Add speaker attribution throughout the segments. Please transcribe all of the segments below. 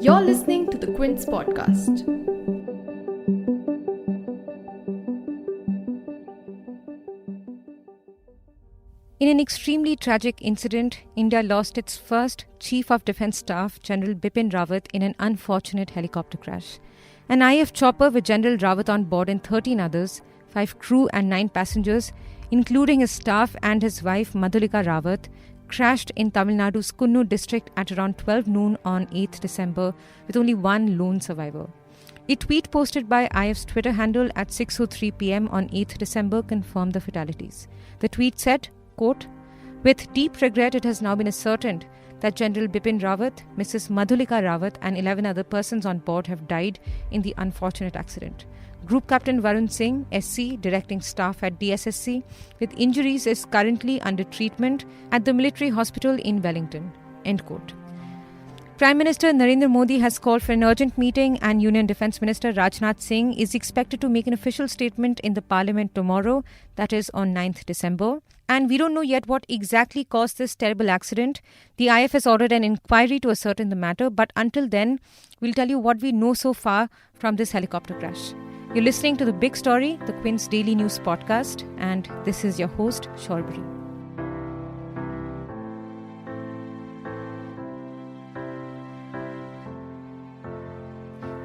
Speaker 1: You're listening to the Quint's podcast.
Speaker 2: In an extremely tragic incident, India lost its first Chief of Defence Staff, General Bipin Rawat, in an unfortunate helicopter crash. An IAF chopper with General Rawat on board and 13 others, 5 crew and 9 passengers, including his staff and his wife Madhulika Rawat, crashed in Tamil Nadu's Coonoor district at around 12 noon on 8th December with only one lone survivor. A tweet posted by IAF's Twitter handle at 6:03 p.m. on 8th December confirmed the fatalities. The tweet said, quote, "With deep regret, it has now been ascertained that General Bipin Rawat, Mrs. Madhulika Rawat and 11 other persons on board have died in the unfortunate accident. Group Captain Varun Singh SC, directing staff at DSSC, with injuries is currently under treatment at the military hospital in Wellington." End quote. Prime Minister Narendra Modi has called for an urgent meeting and Union Defence Minister Rajnath Singh is expected to make an official statement in the Parliament tomorrow, that is on 9th December. And we don't know yet what exactly caused this terrible accident. The IAF has ordered an inquiry to ascertain the matter, but until then, we'll tell you what we know so far from this helicopter crash. You're listening to The Big Story, the Quint's Daily News podcast, and this is your host, Shorbari.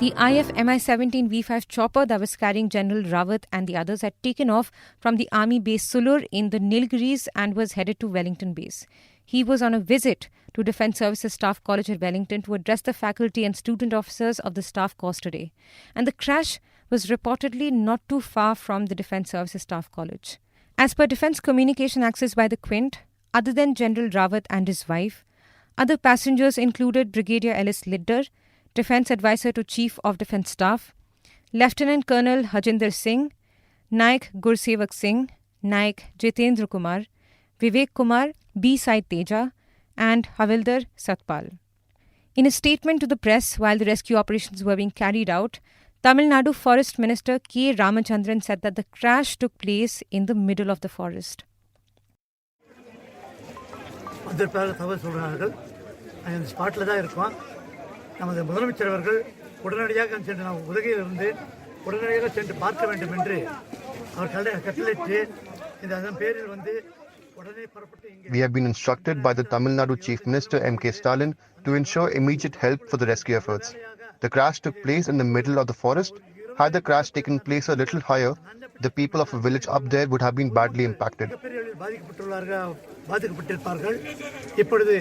Speaker 2: The IAF Mi-17V5 chopper that was carrying General Rawat and the others had taken off from the Army base Sulur in the Nilgiris and was headed to Wellington base. He was on a visit to Defence Services Staff College at Wellington to address the faculty and student officers of the staff course today. And the crash was reportedly not too far from the Defence Services Staff College. As per Defence Communication access by the Quint, other than General Rawat and his wife, other passengers included Brigadier Ellis Lidder, Defence Advisor to Chief of Defence Staff, Lieutenant Colonel Hajinder Singh, Naik Gursevak Singh, Naik Jitendra Kumar, Vivek Kumar, B. Sai Teja, and Havildar Satpal. In a statement to the press while the rescue operations were being carried out, Tamil Nadu Forest Minister K. Ramachandran said that the crash took place in the middle of the forest.
Speaker 3: நமது முதலமைச்சர் அவர்கள் உடனடியாக சென்று நாம் உதகையில் இருந்து உடனடியாக சென்று பார்க்க வேண்டும் என்று அவர் கட்டளையிட்டு இந்த அதன் பேரில் வந்து உடனே புறப்பட்டு இங்கே
Speaker 4: We have been instructed by the Tamil Nadu Chief Minister M.K. Stalin to ensure immediate help for the rescue efforts. The crash took place in the middle of the forest. Had the crash taken place a little higher, the people of a village up there would have been badly impacted.
Speaker 3: பாதிக்கப்பட்டிருப்பார்கள். இப்பொழுது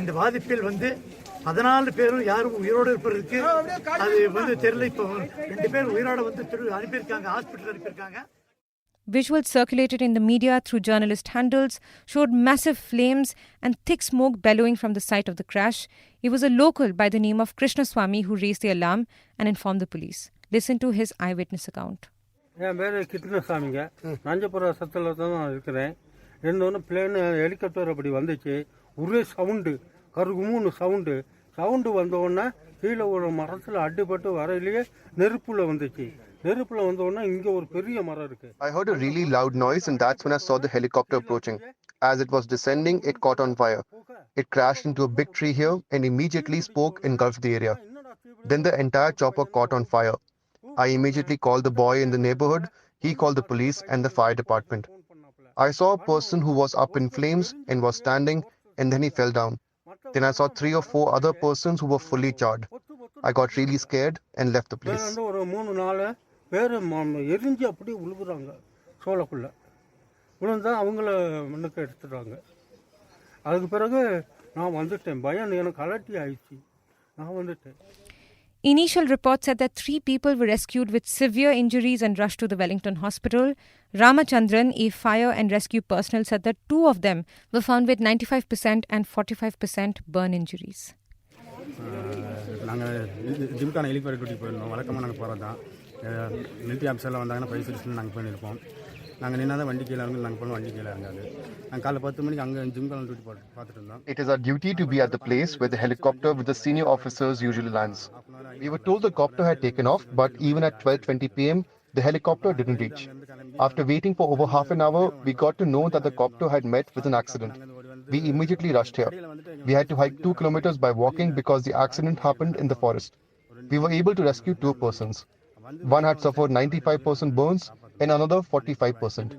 Speaker 3: இந்த பாதிப்பில் வந்து 14 பேரும் யாரும் உயிரோடு இருப்பதற்கு அது வந்து தெரியல. இப்போ 2 பேர் உயிரோட வந்து அனுப்பியிருக்காங்க, ஹாஸ்பிட்டல் அனுப்பியிருக்காங்க.
Speaker 2: Visuals circulated in the media through journalist handles showed massive flames and thick smoke bellowing from the site of the crash. It was a local by the name of Krishna Swamy who raised the alarm and informed the police. Listen to his eyewitness account.
Speaker 5: என் பேர் கிருஷ்ணசாமிங்க. நஞ்சப்புற சத்தில் தான் இருக்கிறேன். ரெண்டு plane helicopter அப்படி வந்துச்சு. ஒரே sound, கருகுமுன்னு sound வந்தோடனே கீழே ஒரு மரத்தில் அடிபட்டு வரையிலேயே நெருப்புல வந்துச்சு. நெருப்புல வந்தோடனே இங்கே ஒரு பெரிய மரம் இருக்கு.
Speaker 4: I heard a really loud noise and that's when I saw the helicopter approaching. As it was descending, it caught on fire. It crashed into a big tree here and immediately smoke engulfed the area. Then the entire chopper caught on fire. I immediately called the boy in the neighborhood. He called the police and the fire department. I saw a person who was up in flames and was standing, and then he fell down. Then I saw 3 or 4 other persons who were fully charred. I got really scared and left the place.
Speaker 5: ஒரு 3-4 பேர் எரிஞ்சு அப்படி உழுகுறாங்க. சோளக்குள்ள விழுந்தா அவங்கள முன்னுக்கு எடுத்துட்டாங்க. அதுக்கு பிறகு நான் வந்துட்டேன். பயம் எனக்கு அலட்டி ஆயிடுச்சு. நான் வந்துட்டேன்.
Speaker 2: Initial reports said that 3 people were rescued with severe injuries and rushed to the Wellington hospital. Ramachandran, a fire and rescue personnel, said that 2 of them were found with 95% and 45% burn injuries.
Speaker 6: நாங்கள் gymkhana helicopter duty போயிருந்தோம். வழக்கமாக நாங்கள் போகிறது தான். Military ஆஃபீஸர்லாம் வந்தாங்கன்னா பைசா லிஸ்ட்டில் நாங்கள் பண்ணியிருப்போம். நாங்கள் நின்னா தான் வண்டி கீழே இறங்கி நாங்கள் போனோம். வண்டி கீழே இறங்காது. நாங்கள் காலைல 10 மணிக்கு அங்கே ஜிம்கான டியூட்டி பார்த்துட்டு இருந்தோம்.
Speaker 4: It is our duty to be at the place where the helicopter with the senior officers usually lands. We were told the copter had taken off, but even at 12:20 p.m., the helicopter didn't reach. After waiting for over half an hour, we got to know that the copter had met with an accident. We immediately rushed here. We had to hike 2 kilometers by walking because the accident happened in the forest. We were able to rescue 2 persons. One had suffered 95% burns and another 45%.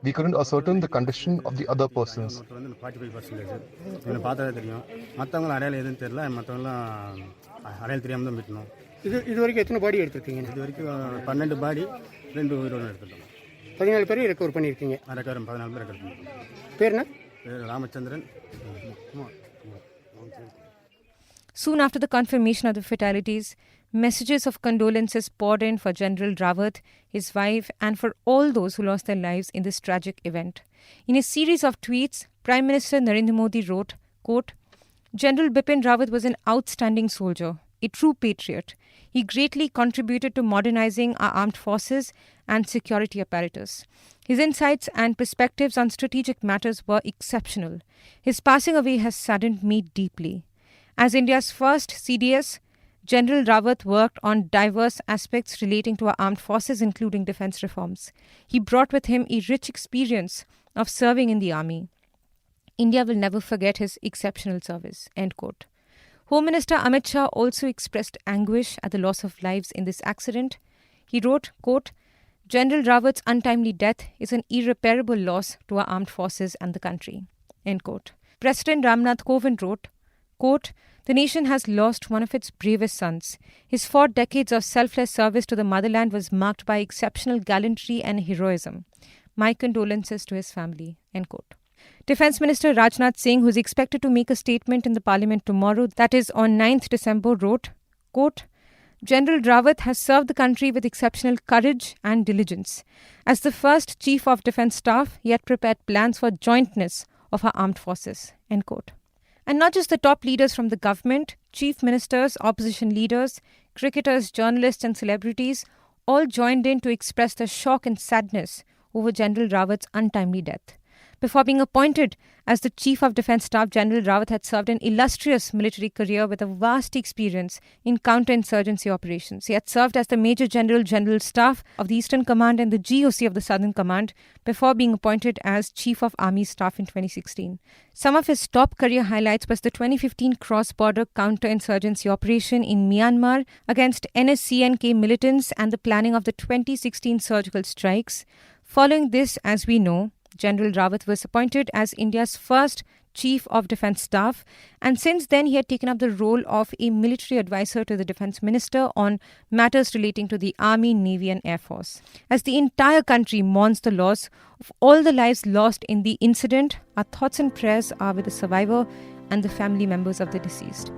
Speaker 4: We couldn't ascertain the condition of the other persons.
Speaker 6: ஒருத்தர் வந்து 45% இவனை பார்த்தா தெரியும். மற்றவங்களும் அடையாளம் எதுவும் தெரியல. மற்றவங்களாம் அடையாளம் தெரியாமல் தான் மீட்டணும்.
Speaker 7: இது வரைக்கும் எத்தனை பாடி எடுத்துருக்கீங்க?
Speaker 6: இது வரைக்கும் 12 பாடி 2 உயிரோடு எடுத்துட்டோம்.
Speaker 7: 14 பேர் ரெக்கவர் பண்ணியிருக்கீங்க.
Speaker 6: ரெக்கவர் 14 பேர் ரெக்கவர் பண்ணியிருக்கோம்.
Speaker 7: பேர் என்ன?
Speaker 6: Ramachandran.
Speaker 2: Soon after the confirmation of the fatalities, messages of condolences poured in for General Rawat, his wife, and for all those who lost their lives in this tragic event. In a series of tweets, Prime Minister Narendra Modi wrote, quote, General Bipin Rawat was an outstanding soldier, a true patriot. He greatly contributed to modernizing our armed forces and security apparatus. His insights and perspectives on strategic matters were exceptional. His passing away has saddened me deeply. As India's first CDS, General Rawat worked on diverse aspects relating to our armed forces, including defense reforms. He brought with him a rich experience of serving in the army. India will never forget his exceptional service. End quote. Home Minister Amit Shah also expressed anguish at the loss of lives in this accident. He wrote, quote, General Rawat's untimely death is an irreparable loss to our armed forces and the country. End quote. President Rajnath wrote, quote, the nation has lost one of its bravest sons. His 4 decades of selfless service to the motherland was marked by exceptional gallantry and heroism. My condolences to his family. End quote. Defence Minister Rajnath Singh, who is expected to make a statement in the Parliament tomorrow, that is on 9th December, wrote, quote, General Rawat has served the country with exceptional courage and diligence. As the first Chief of Defence Staff, he had prepared plans for jointness of our armed forces. End quote. And not just the top leaders from the government, chief ministers, opposition leaders, cricketers, journalists and celebrities all joined in to express their shock and sadness over General Rawat's untimely death. Before being appointed as the Chief of Defence Staff, General Rawat had served an illustrious military career with a vast experience in counterinsurgency operations. He had served as the Major General Staff of the Eastern Command and the GOC of the Southern Command before being appointed as Chief of Army Staff in 2016. Some of his top career highlights was the 2015 cross-border counterinsurgency operation in Myanmar against NSCN-K militants and the planning of the 2016 surgical strikes. Following this, as we know, General Rawat was appointed as India's first Chief of Defence Staff, and since then he had taken up the role of a military advisor to the Defence Minister on matters relating to the Army, Navy and Air Force. As the entire country mourns the loss of all the lives lost in the incident, our thoughts and prayers are with the survivor and the family members of the deceased.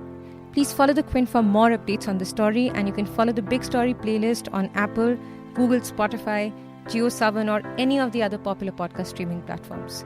Speaker 2: Please follow the Quint for more updates on the story, and you can follow the Big Story playlist on Apple, Google, Spotify, JioSaavn or any of the other popular podcast streaming platforms.